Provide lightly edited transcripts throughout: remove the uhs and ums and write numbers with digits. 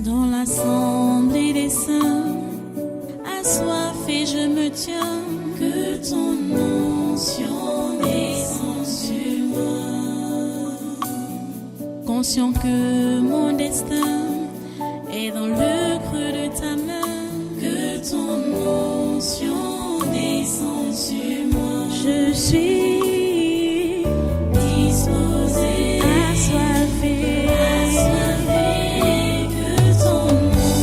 Dans l'assemblée des saints, assoiffé je me tiens, que ton onction descende sur moi. Conscient que mon destin est dans le creux de ta main, que ton onction descende sur moi. Je suis disposé, assoiffé, que ton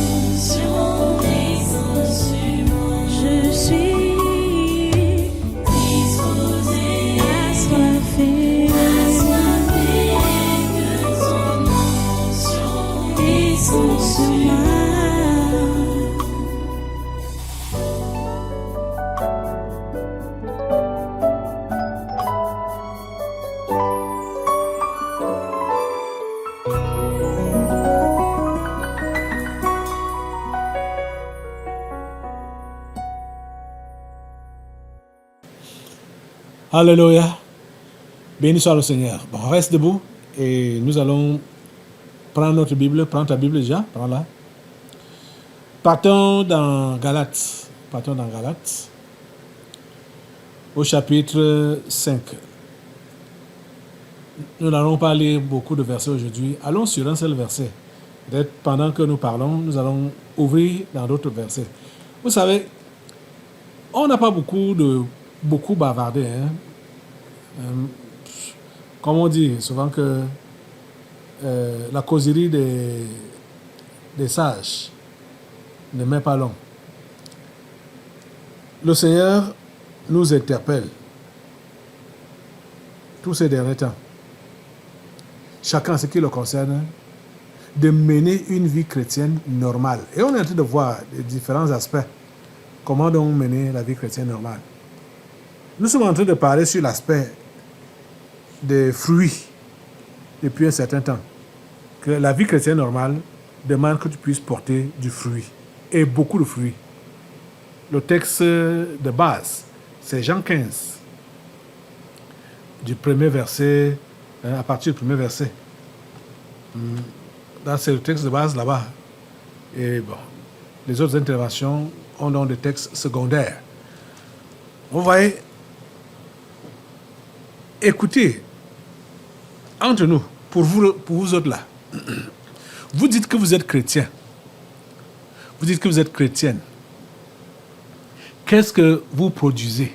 onction descende sur moi. Je suis disposé, assoiffé, que ton onction descende sur moi. Alléluia. Béni soit le Seigneur. Bon, reste debout et nous allons prendre notre Bible. Prends ta Bible déjà, prends-la. Partons dans Galates. Au chapitre 5. Nous n'allons pas lire beaucoup de versets aujourd'hui. Allons sur un seul verset. Peut-être pendant que nous parlons, nous allons ouvrir dans d'autres versets. Vous savez, on n'a pas beaucoup bavardé. Comme on dit souvent que la causerie des sages ne met pas long. Le Seigneur nous interpelle tous ces derniers temps, chacun ce qui le concerne, de mener une vie chrétienne normale. Et on est en train de voir les différents aspects. Comment donc mener la vie chrétienne normale? Nous sommes en train de parler sur l'aspect des fruits depuis un certain temps. Que la vie chrétienne normale demande que tu puisses porter du fruit. Et beaucoup de fruits. Le texte de base, c'est Jean 15. Du premier verset, à partir du premier verset. Là, c'est le texte de base là-bas. Et bon, les autres interventions ont donc des textes secondaires. Vous voyez, écoutez, entre nous, pour vous autres là, vous dites que vous êtes chrétien. Vous dites que vous êtes chrétienne. Qu'est-ce que vous produisez?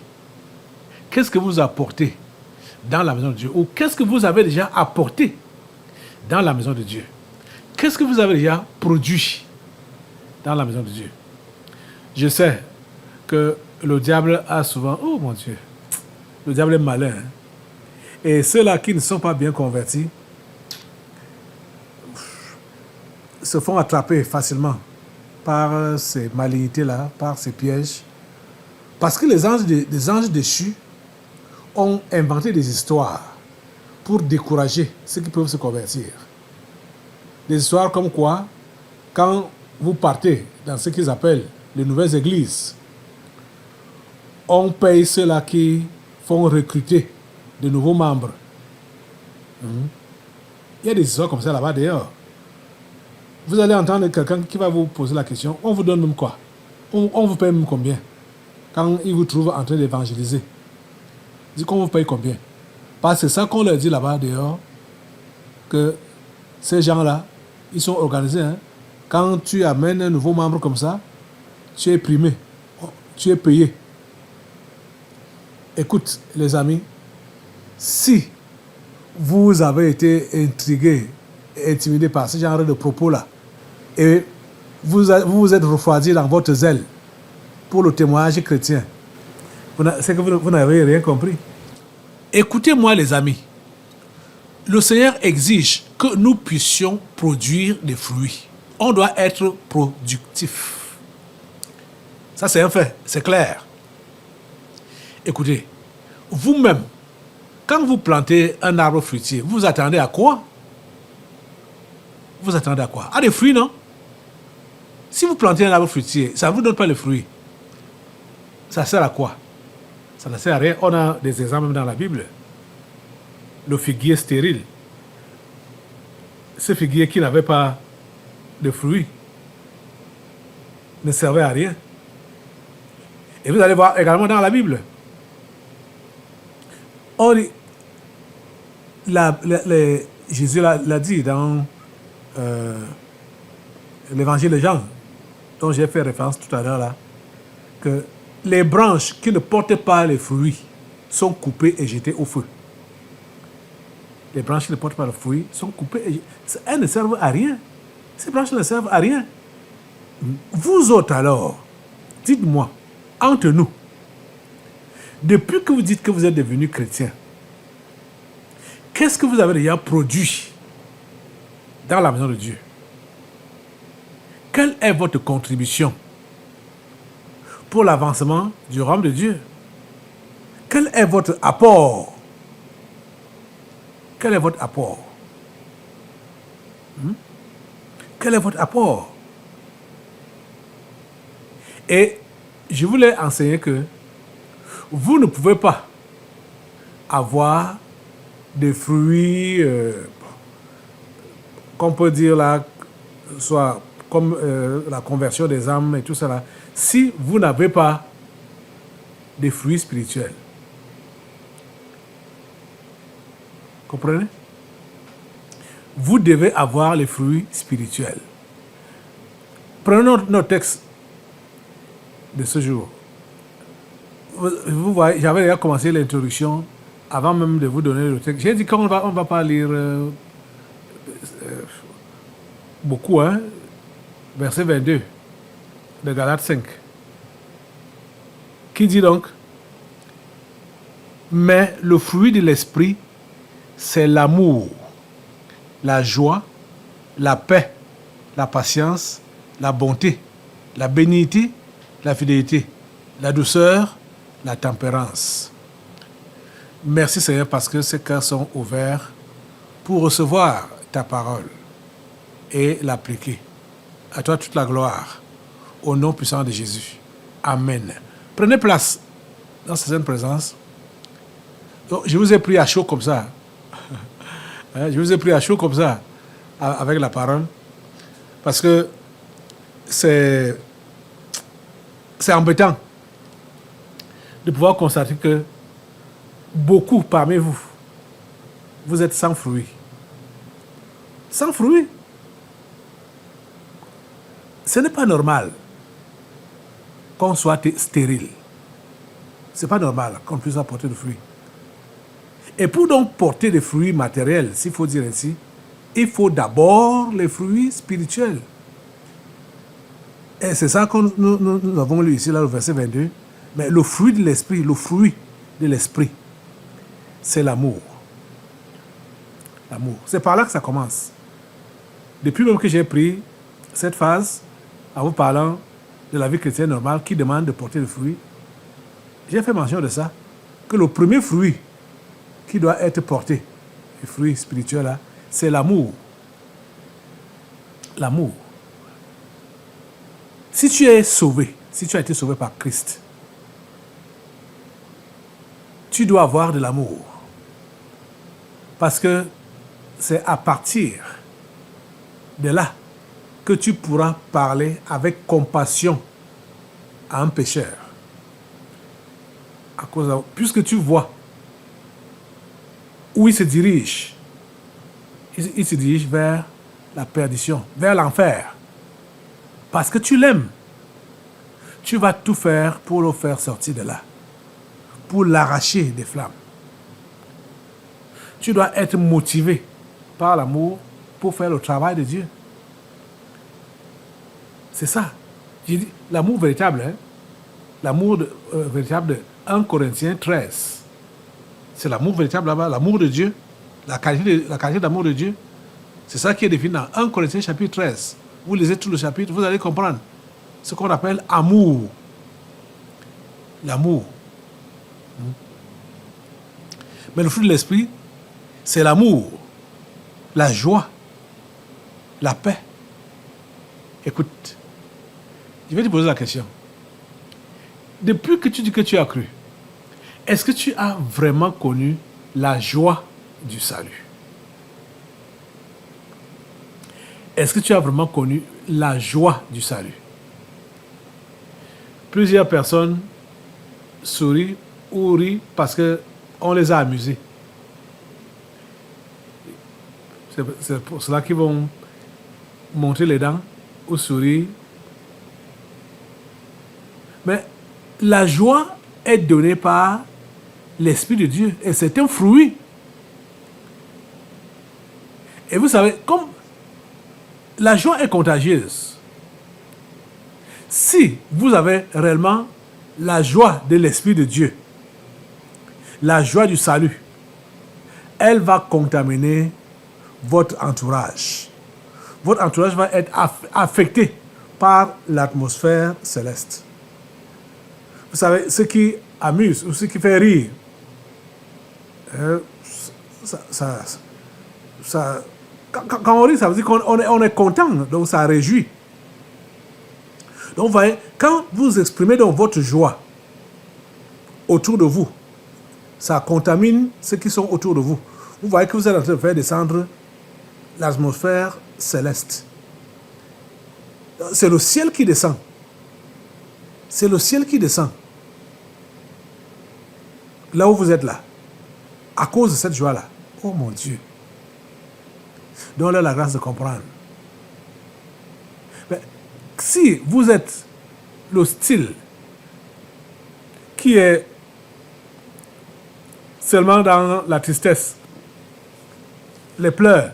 Qu'est-ce que vous apportez dans la maison de Dieu? Ou qu'est-ce que vous avez déjà apporté dans la maison de Dieu? Qu'est-ce que vous avez déjà produit dans la maison de Dieu? Je sais que le diable a souvent... Oh mon Dieu! Le diable est malin. Hein? Et ceux-là qui ne sont pas bien convertis se font attraper facilement par ces malignités-là, par ces pièges. Parce que les anges déchus ont inventé des histoires pour décourager ceux qui peuvent se convertir. Des histoires comme quoi, quand vous partez dans ce qu'ils appellent les nouvelles églises, on paye ceux-là qui font recruter de nouveaux membres. Il y a des histoires comme ça là-bas d'ailleurs. Vous allez entendre quelqu'un qui va vous poser la question, on vous donne même quoi? On vous paye même combien? Quand ils vous trouvent en train d'évangéliser. Ils disent qu'on vous paye combien? Parce que c'est ça qu'on leur dit là-bas d'ailleurs, que ces gens-là, ils sont organisés. Hein? Quand tu amènes un nouveau membre comme ça, tu es primé, tu es payé. Écoute, les amis, si vous avez été intrigué, intimidé par ce genre de propos-là, et vous vous êtes refroidi dans votre zèle pour le témoignage chrétien, c'est que vous n'avez rien compris. Écoutez-moi, les amis. Le Seigneur exige que nous puissions produire des fruits. On doit être productif. Ça, c'est un fait, c'est clair. Écoutez, vous-même, quand vous plantez un arbre fruitier, vous attendez à quoi? Vous attendez à quoi? À des fruits, non? Si vous plantez un arbre fruitier, ça ne vous donne pas les fruits. Ça sert à quoi? Ça ne sert à rien. On a des exemples dans la Bible. Le figuier stérile. Ce figuier qui n'avait pas de fruits ne servait à rien. Et vous allez voir également dans la Bible. On dit, Jésus l'a dit dans l'évangile de Jean, dont j'ai fait référence tout à l'heure là, que les branches qui ne portent pas les fruits sont coupées et jetées au feu. Les branches qui ne portent pas le fruit sont coupées et elles ne servent à rien. Ces branches ne servent à rien. Vous autres alors, dites-moi, entre nous, depuis que vous dites que vous êtes devenus chrétiens, qu'est-ce que vous avez déjà produit dans la maison de Dieu? Quelle est votre contribution pour l'avancement du royaume de Dieu? Quel est votre apport? Quel est votre apport? Quel est votre apport? Et je voulais enseigner que vous ne pouvez pas avoir des fruits, qu'on peut dire là, soit comme la conversion des âmes et tout cela, si vous n'avez pas des fruits spirituels. Comprenez? Vous devez avoir les fruits spirituels. Prenons notre texte de ce jour. Vous voyez, j'avais déjà commencé l'introduction avant même de vous donner le texte. J'ai dit qu'on va pas lire beaucoup, hein? Verset 22 de Galates 5. Qui dit donc, mais le fruit de l'esprit, c'est l'amour, la joie, la paix, la patience, la bonté, la bénignité, la fidélité, la douceur, la tempérance. Merci Seigneur parce que ces cœurs sont ouverts pour recevoir ta parole et l'appliquer. À toi toute la gloire, au nom puissant de Jésus. Amen. Prenez place dans cette sainte présence. Donc, je vous ai pris à chaud comme ça. Je vous ai pris à chaud comme ça, avec la parole, parce que c'est embêtant de pouvoir constater que beaucoup parmi vous, vous êtes sans fruits. Sans fruits. Ce n'est pas normal qu'on soit stérile. Ce n'est pas normal qu'on puisse apporter de fruits. Et pour donc porter des fruits matériels, s'il faut dire ainsi, il faut d'abord les fruits spirituels. Et c'est ça que nous avons lu ici, là, le verset 22. Mais le fruit de l'esprit, c'est l'amour. L'amour. C'est par là que ça commence. Depuis même que j'ai pris cette phase, en vous parlant de la vie chrétienne normale qui demande de porter des fruits, j'ai fait mention de ça, que le premier fruit qui doit être porté, le fruit spirituel là, c'est l'amour. L'amour. Si tu es sauvé, si tu as été sauvé par Christ, tu dois avoir de l'amour. Parce que c'est à partir de là que tu pourras parler avec compassion à un pécheur. Puisque tu vois où il se dirige. Il se dirige vers la perdition, vers l'enfer. Parce que tu l'aimes. Tu vas tout faire pour le faire sortir de là. Pour l'arracher des flammes. Tu dois être motivé par l'amour pour faire le travail de Dieu. C'est ça. J'ai dit, l'amour véritable, hein? L'amour véritable de 1 Corinthiens 13. C'est l'amour véritable là-bas, l'amour de Dieu, la qualité d'amour de Dieu. C'est ça qui est défini dans 1 Corinthiens chapitre 13. Vous lisez tout le chapitre, vous allez comprendre ce qu'on appelle amour. L'amour. Mais le fruit de l'esprit, c'est l'amour, la joie, la paix. Écoute, je vais te poser la question. Depuis que tu dis que tu as cru, est-ce que tu as vraiment connu la joie du salut? est-ce que tu as vraiment connu la joie du salut? Plusieurs personnes sourient ou rient parce qu'on les a amusés. C'est pour cela qu'ils vont monter les dents ou sourire. Mais la joie est donnée par l'Esprit de Dieu et c'est un fruit. Et vous savez, comme la joie est contagieuse, si vous avez réellement la joie de l'Esprit de Dieu, la joie du salut, elle va contaminer votre entourage. Votre entourage va être affecté par l'atmosphère céleste. Vous savez, ce qui amuse ou ce qui fait rire, quand on rit, ça veut dire qu'on est content, donc ça réjouit. Donc, vous voyez, quand vous exprimez donc votre joie autour de vous, ça contamine ceux qui sont autour de vous. Vous voyez que vous êtes en train de faire descendre l'atmosphère céleste. C'est le ciel qui descend. C'est le ciel qui descend. Là où vous êtes là. À cause de cette joie-là. Oh mon Dieu. Donne-leur la grâce de comprendre. Mais si vous êtes le style qui est seulement dans la tristesse, les pleurs,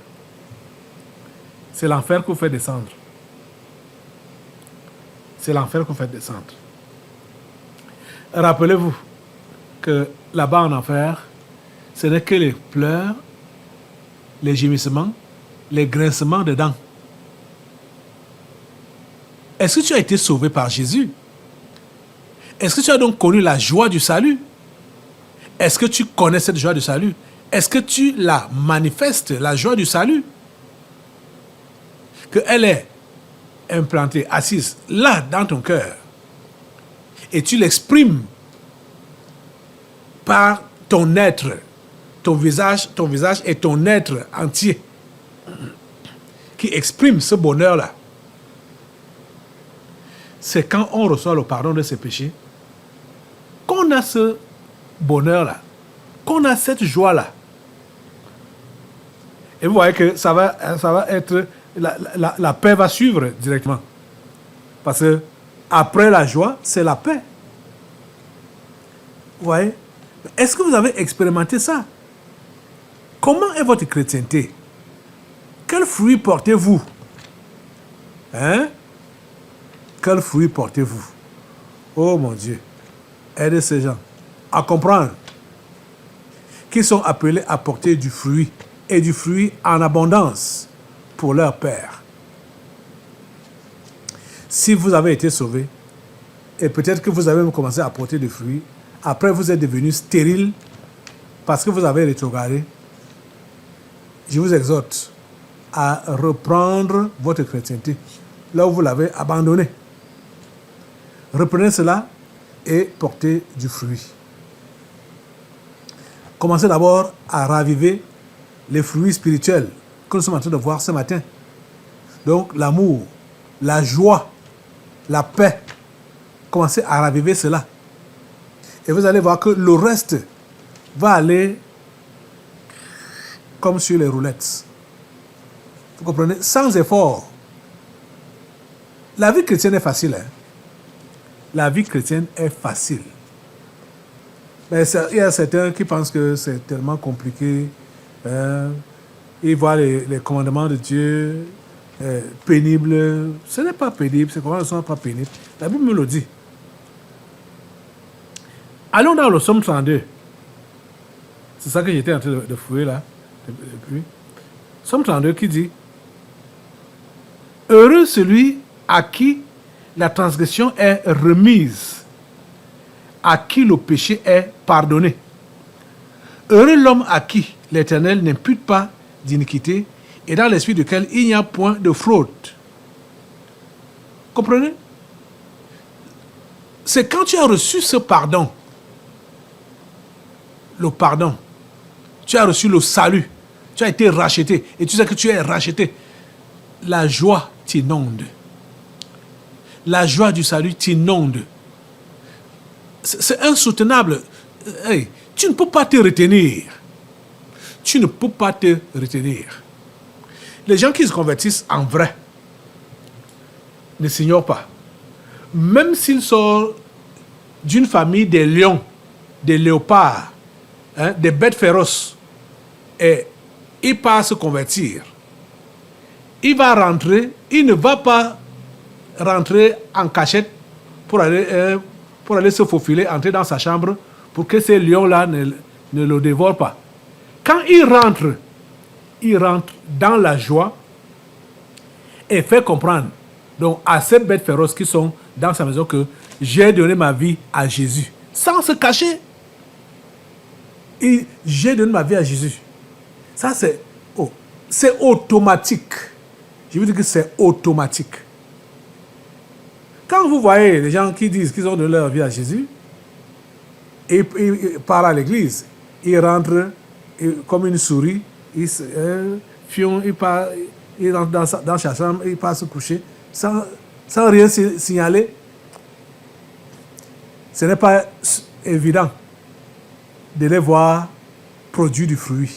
c'est l'enfer que vous faites descendre. C'est l'enfer que vous faites descendre. Rappelez-vous que là-bas en enfer, ce n'est que les pleurs, les gémissements, les grincements de dents. Est-ce que tu as été sauvé par Jésus? Est-ce que tu as donc connu la joie du salut? Est-ce que tu connais cette joie du salut? Est-ce que tu la manifestes, la joie du salut? Qu'elle est implantée, assise là dans ton cœur. Et tu l'exprimes par ton être, ton visage et ton être entier qui exprime ce bonheur-là. C'est quand on reçoit le pardon de ses péchés qu'on a ce bonheur-là, qu'on a cette joie-là. Et vous voyez que ça va être, la paix va suivre directement. Parce que après la joie, c'est la paix. Vous voyez? Est-ce que vous avez expérimenté ça? Comment est votre chrétienté? Quel fruit portez-vous? Hein? Quel fruit portez-vous? Oh mon Dieu. Aidez ces gens à comprendre qu'ils sont appelés à porter du fruit et du fruit en abondance pour leur Père. Si vous avez été sauvés, et peut-être que vous avez commencé à porter du fruit, après vous êtes devenu stérile parce que vous avez rétrogradé, je vous exhorte à reprendre votre chrétienté là où vous l'avez abandonné. Reprenez cela et portez du fruit. Commencez d'abord à raviver les fruits spirituels que nous sommes en train de voir ce matin. Donc l'amour, la joie, la paix. Commencez à raviver cela. Et vous allez voir que le reste va aller comme sur les roulettes. Vous comprenez? Sans effort. La vie chrétienne est facile. Hein? La vie chrétienne est facile. Mais il y a certains qui pensent que c'est tellement compliqué. Ils voient les commandements de Dieu pénibles. Ce n'est pas pénible, ces commandements ne sont pas pénibles. La Bible me le dit. Allons dans le Psaume 32. C'est ça que j'étais en train de fouiller là. Depuis. Psaume 32 qui dit: heureux celui à qui la transgression est remise, à qui le péché est pardonné. Heureux l'homme à qui l'Éternel n'impute pas d'iniquité et dans l'esprit duquel il n'y a point de fraude. Comprenez? C'est quand tu as reçu ce pardon, le pardon, tu as reçu le salut, tu as été racheté et tu sais que tu es racheté. la joie t'inonde. La joie du salut t'inonde. C'est insoutenable. Hey, tu ne peux pas te retenir. Tu ne peux pas te retenir. Les gens qui se convertissent en vrai ne s'ignorent pas. Même s'ils sont d'une famille des lions, des léopards, des bêtes féroces, et il part se convertir, il va rentrer, il ne va pas rentrer en cachette pour aller se faufiler, entrer dans sa chambre pour que ces lions-là ne le dévorent pas. Quand il rentre dans la joie et fait comprendre donc à ces bêtes féroces qui sont dans sa maison que j'ai donné ma vie à Jésus, sans se cacher. Et j'ai donné ma vie à Jésus. Ça, c'est automatique. Je veux dire que c'est automatique. Quand vous voyez les gens qui disent qu'ils ont donné leur vie à Jésus, et ils partent à l'église, ils rentrent comme une souris, ils rentrent dans sa chambre, ils partent se coucher, sans rien signaler. Ce n'est pas évident de les voir produire du fruit.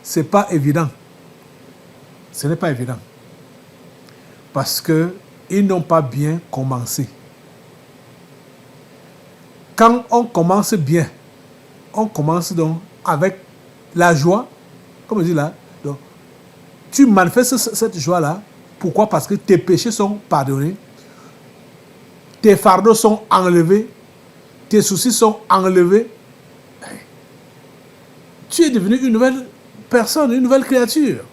Ce n'est pas évident. Ce n'est pas évident. Parce qu'ils n'ont pas bien commencé. Quand on commence bien, on commence donc avec la joie, comme on dit là. Donc, tu manifestes cette joie-là. Pourquoi? Parce que tes péchés sont pardonnés. Tes fardeaux sont enlevés. Tes soucis sont enlevés. Tu es devenu une nouvelle personne, une nouvelle créature.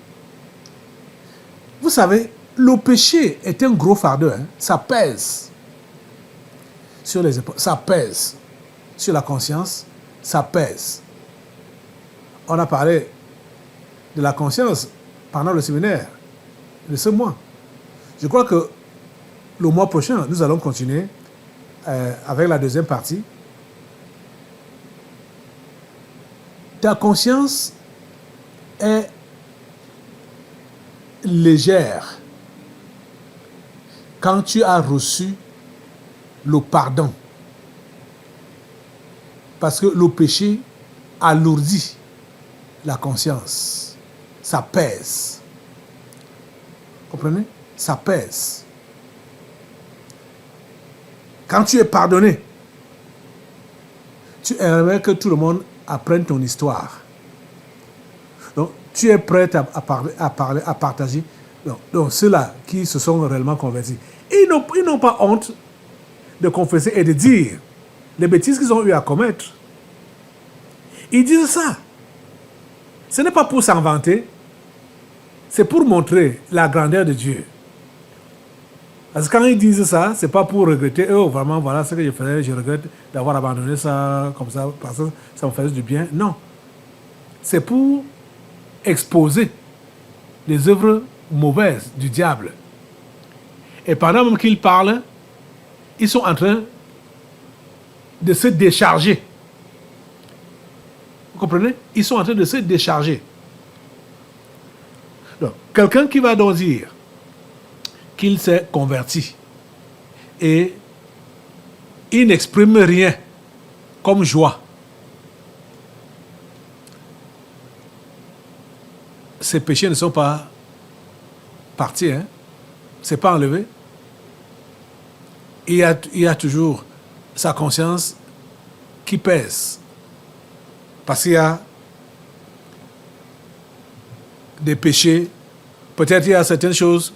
Vous savez, le péché est un gros fardeau. Ça pèse sur les épaules. Ça pèse sur la conscience. Ça pèse. On a parlé de la conscience pendant le séminaire de ce mois. Je crois que le mois prochain, nous allons continuer avec la deuxième partie. Ta conscience est légère quand tu as reçu le pardon. Parce que le péché alourdit la conscience. Ça pèse. Vous comprenez? Ça pèse. Quand tu es pardonné, tu aimerais que tout le monde apprenne ton histoire. Donc, tu es prêt à partager. Donc ceux-là qui se sont réellement convertis, ils n'ont pas honte de confesser et de dire les bêtises qu'ils ont eu à commettre. Ils disent ça. Ce n'est pas pour s'en vanter, c'est pour montrer la grandeur de Dieu. Parce que quand ils disent ça, c'est pas pour regretter, oh vraiment, voilà ce que je faisais, je regrette d'avoir abandonné ça comme ça, parce que ça me faisait du bien. Non. C'est pour exposer les œuvres mauvaises du diable. Et pendant même qu'ils parlent, ils sont en train de se décharger. Vous comprenez? Ils sont en train de se décharger. Donc, quelqu'un qui va donc dire qu'il s'est converti et il n'exprime rien comme joie, ses péchés ne sont pas partis, hein? Ce n'est pas enlevé. Il y a toujours sa conscience qui pèse. Parce qu'il y a des péchés, peut-être il y a certaines choses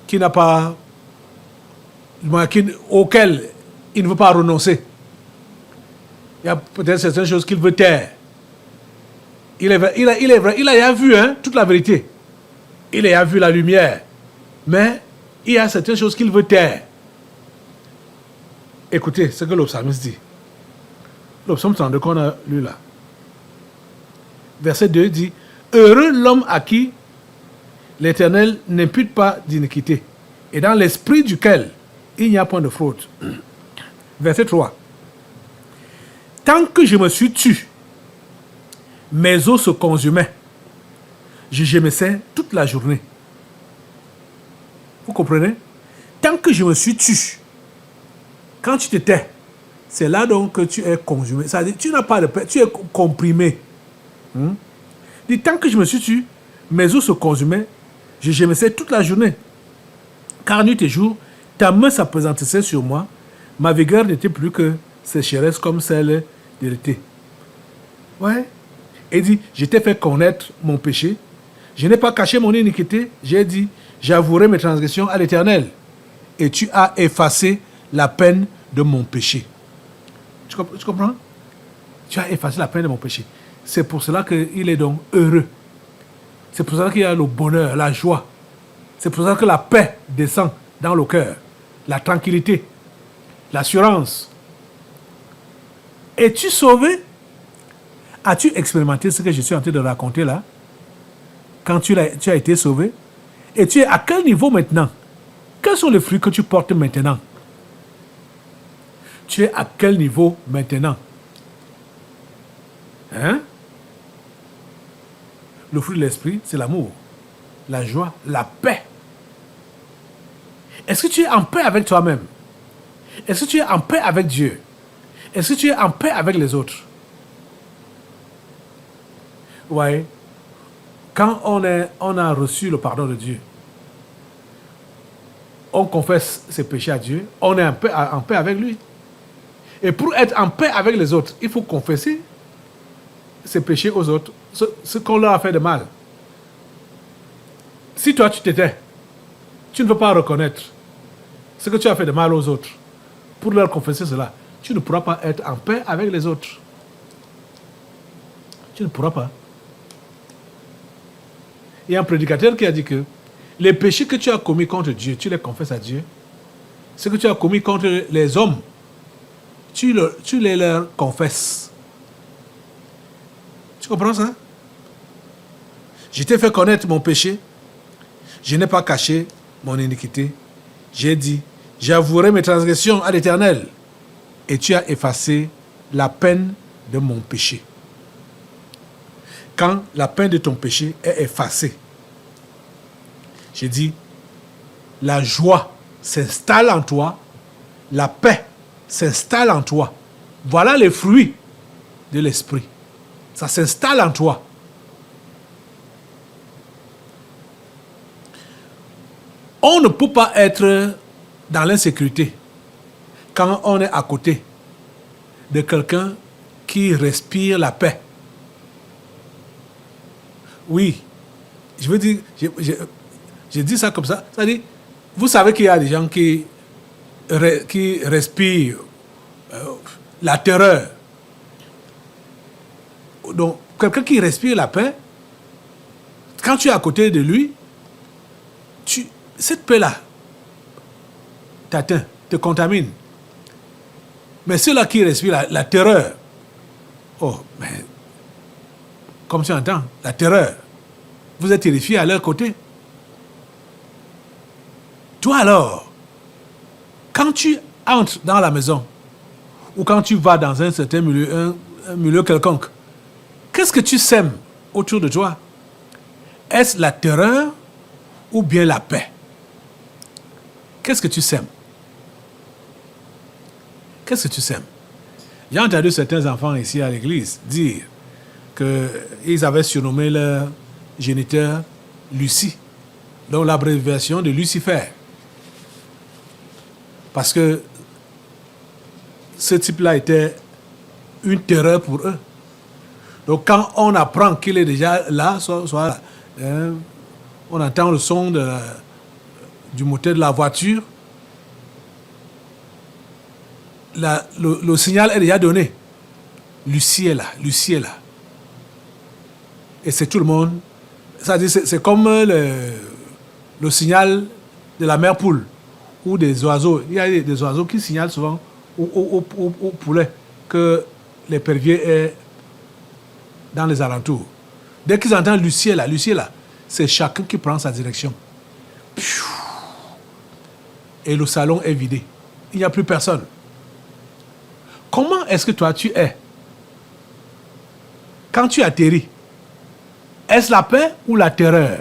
qu'il n'a pas, auxquelles il ne veut pas renoncer. Il y a peut-être certaines choses qu'il veut taire. Il a vu toute la vérité. Il a vu la lumière. Mais il y a certaines choses qu'il veut taire. Écoutez ce que le psalmiste dit. Le psaume 32 qu'on a lu là. Verset 2 dit: heureux l'homme à qui l'Éternel n'impute pas d'iniquité, et dans l'esprit duquel il n'y a point de fraude. Verset 3. Tant que je me suis tu, mes os se consumaient. Je gémissais toute la journée. Vous comprenez? Tant que je me suis tu, quand tu te tais, c'est là donc que tu es consumé. C'est-à-dire, tu n'as pas de paix, tu es comprimé. Dit, tant que je me suis tu, mes os se consumaient, je gémissais toute la journée. Car nuit et jour, ta main s'appesantissait sur moi, ma vigueur n'était plus que sécheresse comme celle de l'été. Ouais. Et dit, je t'ai fait connaître mon péché, je n'ai pas caché mon iniquité, j'ai dit, j'avouerai mes transgressions à l'Éternel, et tu as effacé la peine de mon péché. Tu comprends? Tu as effacé la peine de mon péché. C'est pour cela qu'il est donc heureux. C'est pour cela qu'il y a le bonheur, la joie. C'est pour ça que la paix descend dans le cœur, la tranquillité, l'assurance. Es-tu sauvé? As-tu expérimenté ce que je suis en train de raconter là? Quand tu as été sauvé? Et tu es à quel niveau maintenant? Quels sont les fruits que tu portes maintenant? Tu es à quel niveau maintenant? Hein? Le fruit de l'esprit, c'est l'amour, la joie, la paix. Est-ce que tu es en paix avec toi-même? Est-ce que tu es en paix avec Dieu? Est-ce que tu es en paix avec les autres? Ouais. Quand on a reçu le pardon de Dieu, on confesse ses péchés à Dieu, on est en paix avec lui. Et pour être en paix avec les autres, il faut confesser ses péchés aux autres, ce qu'on leur a fait de mal. Si toi tu t'étais, tu ne veux pas reconnaître ce que tu as fait de mal aux autres, pour leur confesser cela, tu ne pourras pas être en paix avec les autres. Tu ne pourras pas. Il y a un prédicateur qui a dit que les péchés que tu as commis contre Dieu, tu les confesses à Dieu. Ce que tu as commis contre les hommes, tu les leur confesses. Tu comprends ça? Je t'ai fait connaître mon péché. Je n'ai pas caché mon iniquité. J'ai dit, j'avouerai mes transgressions à l'Éternel. Et tu as effacé la peine de mon péché. Quand la peine de ton péché est effacée, j'ai dit, la joie s'installe en toi, la paix s'installe en toi. Voilà les fruits de l'esprit. Ça s'installe en toi. On ne peut pas être dans l'insécurité quand on est à côté de quelqu'un qui respire la paix. Oui, je veux dire, je dis ça comme ça. C'est-à-dire, vous savez qu'il y a des gens qui respirent la terreur. Donc, quelqu'un qui respire la paix, quand tu es à côté de lui, cette paix-là t'atteint, te contamine. Mais ceux-là qui respirent la terreur, oh, mais comme tu entends, la terreur, vous êtes terrifié à leur côté. Toi alors, quand tu entres dans la maison, ou quand tu vas dans un certain milieu, un milieu quelconque, qu'est-ce que tu sèmes autour de toi? Est-ce la terreur ou bien la paix? Qu'est-ce que tu sèmes? Qu'est-ce que tu sèmes? J'ai entendu certains enfants ici à l'église dire qu'ils avaient surnommé leur géniteur Lucie, donc l'abréviation de Lucifer. Parce que ce type-là était une terreur pour eux. Donc quand on apprend qu'il est déjà là, on entend le son du moteur de la voiture, le signal est déjà donné. Lucie est là, Lucie est là. Et c'est tout le monde. C'est comme le signal de la mère poule ou des oiseaux. Il y a des oiseaux qui signalent souvent au poulet que l'épervier est dans les alentours. Dès qu'ils entendent Lucie est là, c'est chacun qui prend sa direction. Et le salon est vidé. Il n'y a plus personne. Comment est-ce que toi tu es quand tu atterris? Est-ce la paix ou la terreur?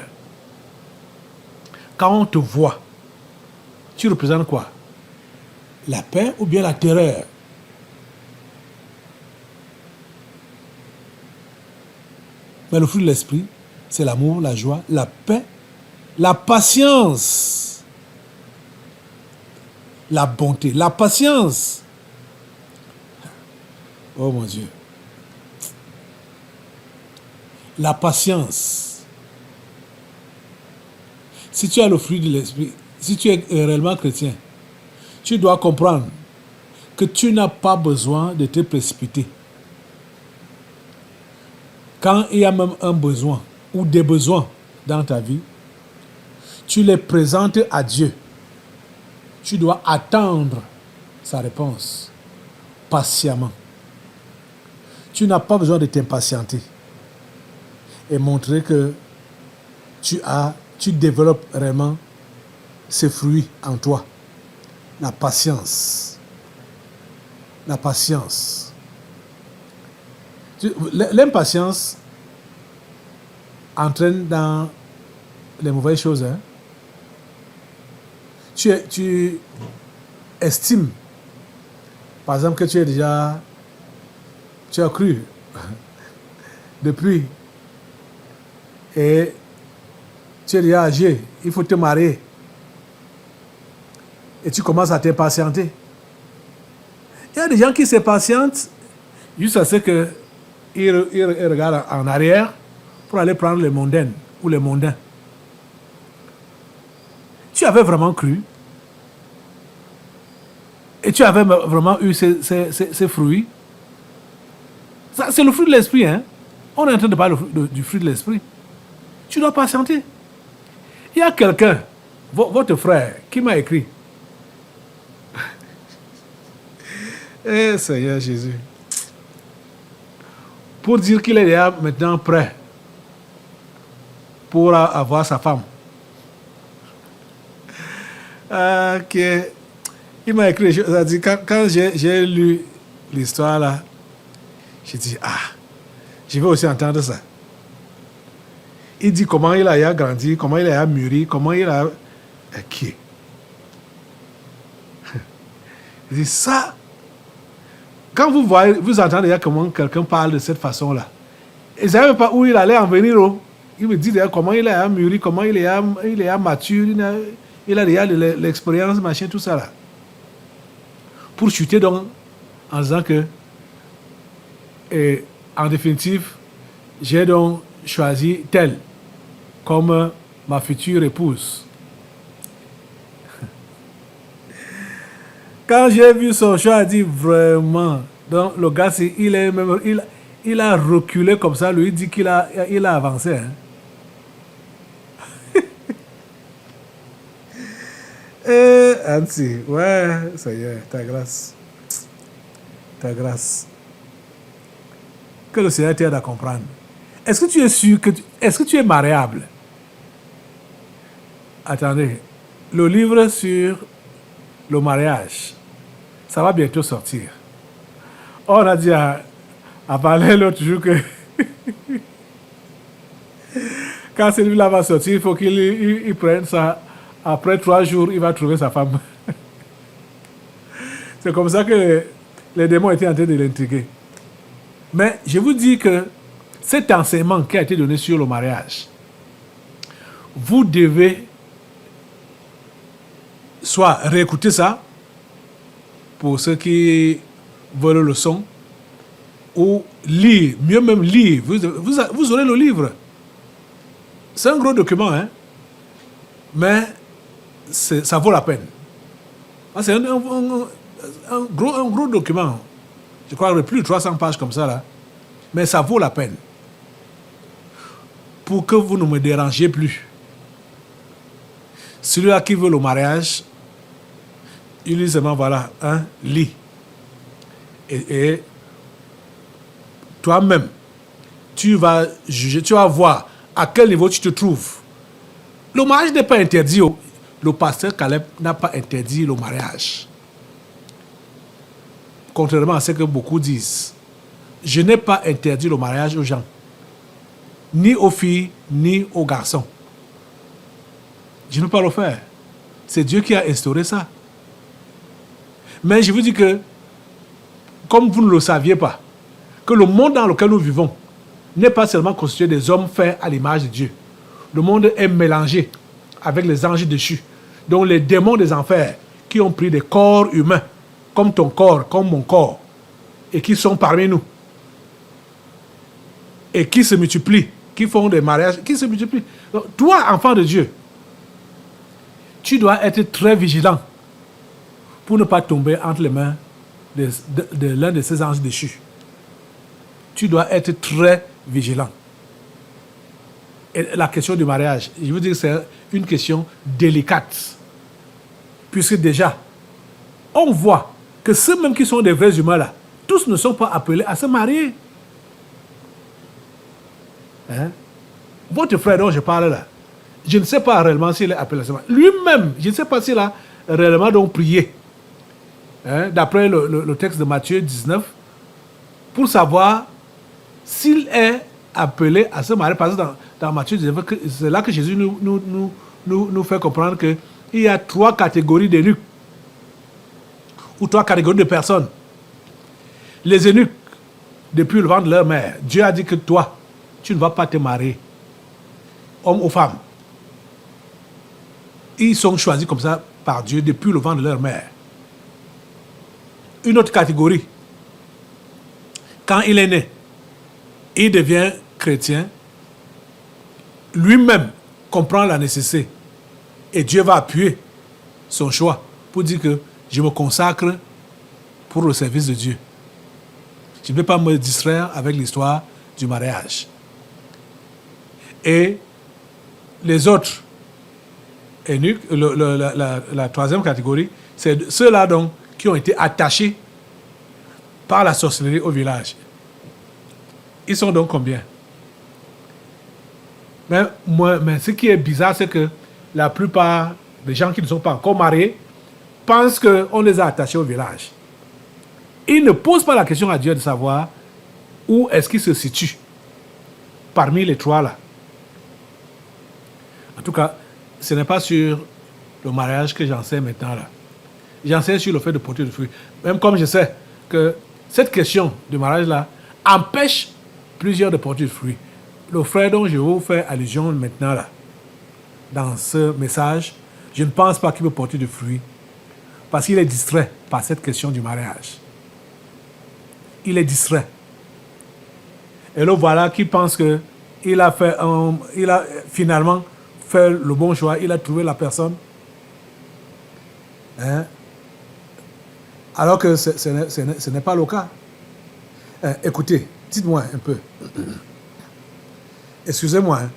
Quand on te voit, tu représentes quoi? La paix ou bien la terreur? Mais le fruit de l'esprit, c'est l'amour, la joie, la paix, la patience, la bonté, la patience. Oh mon Dieu. La patience. Si tu as le fruit de l'esprit, si tu es réellement chrétien, tu dois comprendre que tu n'as pas besoin de te précipiter. Quand il y a même un besoin ou des besoins dans ta vie, tu les présentes à Dieu. Tu dois attendre sa réponse patiemment. Tu n'as pas besoin de t'impatienter et montrer que tu développes vraiment ce fruit en toi. La patience. La patience. L'impatience entraîne dans les mauvaises choses. Hein? Tu estimes, par exemple, que tu as cru depuis et tu es déjà âgé, il faut te marier. Et tu commences à t'impatienter. Il y a des gens qui s'impatientent juste à ce qu'ils regardent en arrière pour aller prendre les mondaines ou les mondains. Tu avais vraiment cru et tu avais vraiment eu ces fruits. Ça, c'est le fruit de l'esprit. Hein? On est en train de parler du fruit de l'esprit. Tu dois patienter. Il y a quelqu'un, votre frère, qui m'a écrit. Eh Seigneur Jésus. Pour dire qu'il est déjà maintenant prêt pour avoir sa femme. Ok. Il m'a écrit, quand j'ai lu l'histoire là, j'ai dit, je vais aussi entendre ça. Il dit comment il a grandi, comment il a mûri, comment il a... Ok. Il dit ça. Quand vous voyez, vous entendez comment quelqu'un parle de cette façon-là, et vous ne savez pas où il allait en venir. Il me dit d'ailleurs comment il a mûri, comment il est mature, il a déjà l'expérience, machin, tout ça là. Pour chuter donc en disant que, en définitive, j'ai donc choisi telle comme ma future épouse. Quand j'ai vu son choix, j'ai dit vraiment. Donc le gars, il a reculé comme ça, lui, il dit qu'il a avancé. Hein. Anti, ouais, ça y est, ta grâce. Ta grâce. Que le Seigneur t'aide à comprendre. Est-ce que tu es sûr est-ce que tu es mariable? Attendez, le livre sur le mariage, ça va bientôt sortir. On a dit à parler l'autre jour que quand celui-là va sortir, il faut qu'il prenne ça. Après 3 jours, il va trouver sa femme. C'est comme ça que les démons étaient en train de l'intriguer. Mais je vous dis que cet enseignement qui a été donné sur le mariage, vous devez soit réécouter ça, pour ceux qui veulent le son, ou lire, mieux même lire. Vous aurez le livre. C'est un gros document, hein? Mais ça vaut la peine. C'est un gros document. Je crois qu'il y a plus de 300 pages comme ça, là. Mais ça vaut la peine. Pour que vous ne me dérangiez plus. Celui-là qui veut le mariage, il dit seulement, voilà, hein, lis. Et toi-même, tu vas juger, tu vas voir à quel niveau tu te trouves. Le mariage n'est pas interdit. Le pasteur Caleb n'a pas interdit le mariage. Contrairement à ce que beaucoup disent. Je n'ai pas interdit le mariage aux gens. Ni aux filles, ni aux garçons. Je ne peux pas le faire. C'est Dieu qui a instauré ça. Mais je vous dis que, comme vous ne le saviez pas, que le monde dans lequel nous vivons n'est pas seulement constitué des hommes faits à l'image de Dieu. Le monde est mélangé avec les anges déchus, donc les démons des enfers qui ont pris des corps humains, comme ton corps, comme mon corps, et qui sont parmi nous, et qui se multiplient, qui font des mariages, qui se multiplient. Donc, toi, enfant de Dieu, tu dois être très vigilant pour ne pas tomber entre les mains de l'un de ces anges déchus. Tu dois être très vigilant. Et la question du mariage, je veux dire que c'est une question délicate. Puisque déjà, on voit que ceux-mêmes qui sont des vrais humains là, tous ne sont pas appelés à se marier. Hein? Votre frère dont je parle là, je ne sais pas réellement s'il est appelé à se marier. Lui-même, je ne sais pas s'il a réellement donc prié. Hein? D'après le texte de Matthieu 19, pour savoir s'il est appelé à se marier. Parce que dans Matthieu 19, c'est là que Jésus nous fait comprendre qu'il y a 3 catégories d'eunuques, ou 3 catégories de personnes. Les eunuques, depuis le ventre de leur mère, Dieu a dit que toi, tu ne vas pas te marier, homme ou femme. Ils sont choisis comme ça par Dieu depuis le ventre de leur mère. Une autre catégorie, quand il est né, il devient chrétien, lui-même comprend la nécessité et Dieu va appuyer son choix pour dire que je me consacre pour le service de Dieu. Je ne vais pas me distraire avec l'histoire du mariage. Et les autres eunuques, la troisième catégorie, c'est ceux-là donc qui ont été attachés par la sorcellerie au village. Ils sont donc combien? Mais ce qui est bizarre, c'est que la plupart des gens qui ne sont pas encore mariés pensent qu'on les a attachés au village. Ils ne posent pas la question à Dieu de savoir où est-ce qu'ils se situent parmi les 3 là. En tout cas, ce n'est pas sur le mariage que j'enseigne maintenant là. J'enseigne sur le fait de porter du fruit. Même comme je sais que cette question du mariage là empêche plusieurs de porter du fruit. Le frère dont je vous fais allusion maintenant là, dans ce message, je ne pense pas qu'il peut porter du fruit parce qu'il est distrait par cette question du mariage. Il est distrait. Et là, voilà qui pense qu'il a finalement fait le bon choix, il a trouvé la personne. Hein? Alors que ce n'est pas le cas. Écoutez, dites-moi un peu. Excusez-moi. Hein.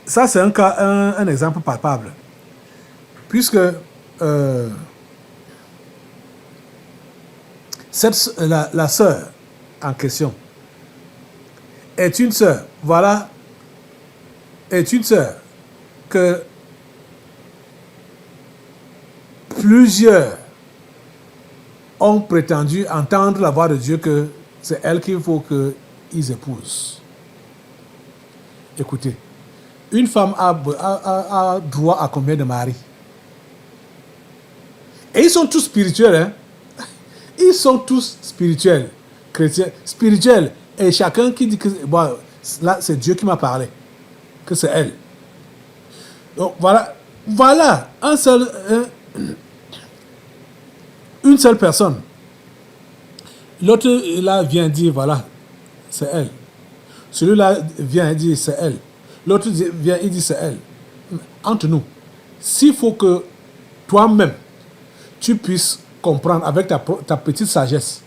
Ça, c'est un exemple palpable. Puisque la sœur en question est une sœur, voilà, est une sœur que plusieurs ont prétendu entendre la voix de Dieu que c'est elle qu'il faut qu'ils épousent. Écoutez, une femme a droit à combien de maris? Et ils sont tous spirituels, hein? Ils sont tous spirituels, chrétiens, spirituels. Et chacun qui dit que, bon, là, c'est Dieu qui m'a parlé, que c'est elle. Donc, voilà, une seule personne. L'autre, là, vient dire, voilà, c'est elle. Celui-là vient et dit, c'est elle. L'autre vient et dit, c'est elle. Entre nous, s'il faut que toi-même, tu puisses comprendre avec ta petite sagesse,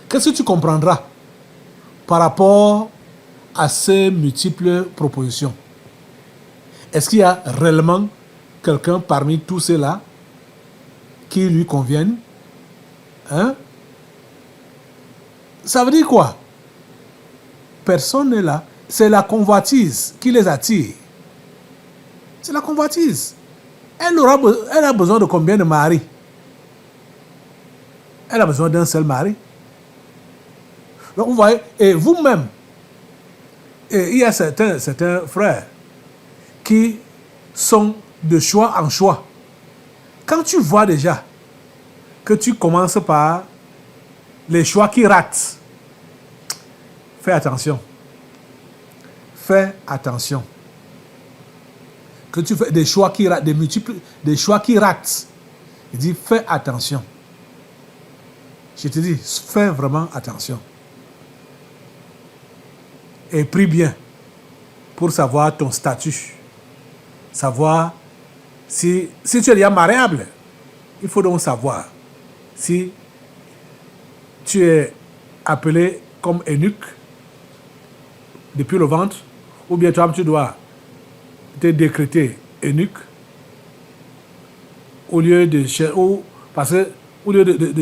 qu'est-ce que tu comprendras par rapport à ces multiples propositions? Est-ce qu'il y a réellement quelqu'un parmi tous ceux-là qui lui conviennent? Hein? Ça veut dire quoi? Personne n'est là. C'est la convoitise qui les attire. C'est la convoitise. Elle a besoin de combien de maris? Elle a besoin d'un seul mari. Donc vous voyez, et vous-même, il y a certains frères qui sont de choix en choix. Quand tu vois déjà que tu commences par les choix qui ratent, fais attention. Fais attention. Que tu fais des choix qui ratent, des choix qui ratent. Il dit, fais attention. Je te dis, fais vraiment attention. Et prie bien pour savoir ton statut. Savoir si tu es déjà mariable, il faut donc savoir si tu es appelé comme eunuque depuis le ventre, ou bien toi tu dois te décréter eunuque au lieu de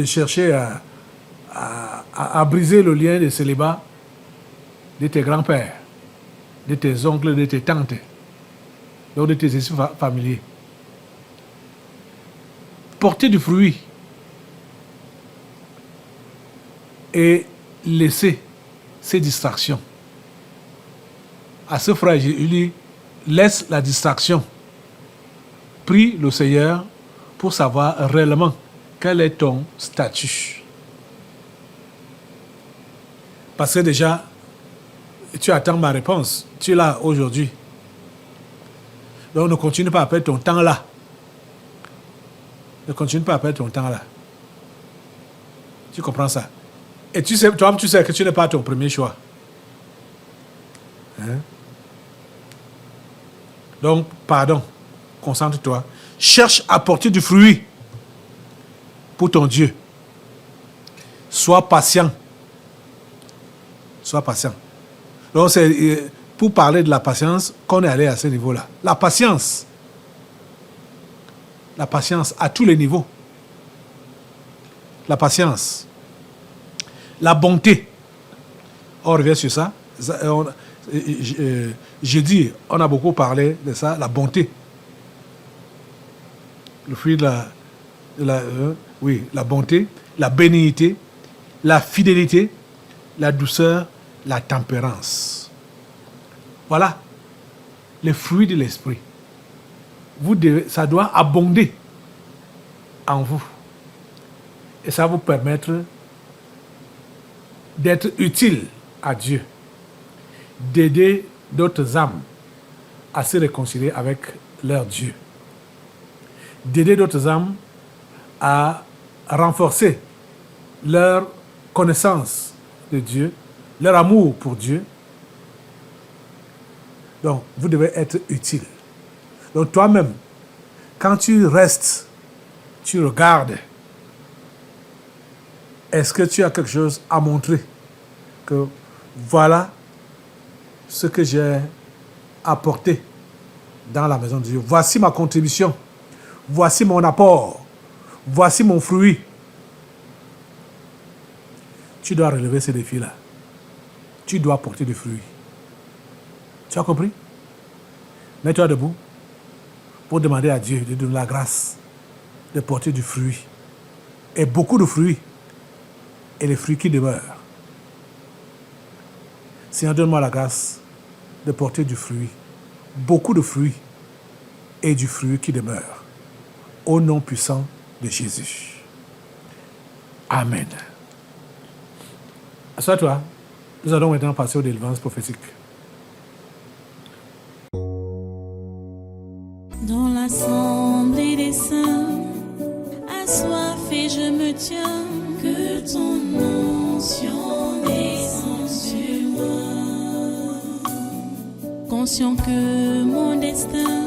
chercher à briser le lien de célibat de tes grands-pères, de tes oncles, de tes tantes, donc de tes esprits familiers. Porter du fruit et laisser ces distractions. À ce frère, il dit, laisse la distraction. Prie le Seigneur pour savoir réellement quel est ton statut. Parce que déjà, tu attends ma réponse. Tu es là aujourd'hui. Donc ne continue pas à perdre ton temps là. Ne continue pas à perdre ton temps là. Tu comprends ça? Et tu sais, toi-même, tu sais que tu n'es pas ton premier choix. Hein? Donc, pardon. Concentre-toi. Cherche à porter du fruit pour ton Dieu. Sois patient. Sois patient. Donc, c'est pour parler de la patience qu'on est allé à ce niveau-là. La patience. La patience à tous les niveaux. La patience. La bonté. On revient sur ça. Jeudi, on a beaucoup parlé de ça, la bonté. Le fruit de la bonté, la bénignité, la fidélité, la douceur, la tempérance. Voilà les fruits de l'esprit. Ça doit abonder en vous. Et ça va vous permettre d'être utile à Dieu, d'aider d'autres âmes à se réconcilier avec leur Dieu, d'aider d'autres âmes à renforcer leur connaissance de Dieu, leur amour pour Dieu. Donc, vous devez être utile. Donc, toi-même, quand tu restes, tu regardes, est-ce que tu as quelque chose à montrer? Que voilà ce que j'ai apporté dans la maison de Dieu. Voici ma contribution. Voici mon apport. Voici mon fruit. Tu dois relever ces défis-là. Tu dois porter du fruit. Tu as compris? Mets-toi debout pour demander à Dieu de donner la grâce de porter du fruit. Et beaucoup de fruits. Et les fruits qui demeurent. Seigneur, donne-moi la grâce de porter du fruit. Beaucoup de fruits. Et du fruit qui demeure. Au nom puissant de Jésus. Amen. Assois-toi. Nous allons maintenant passer aux délivrances prophétiques. Dans l'assemblée des saints, assoiffé je me tiens, que ton onction descende sur moi. Conscient que mon destin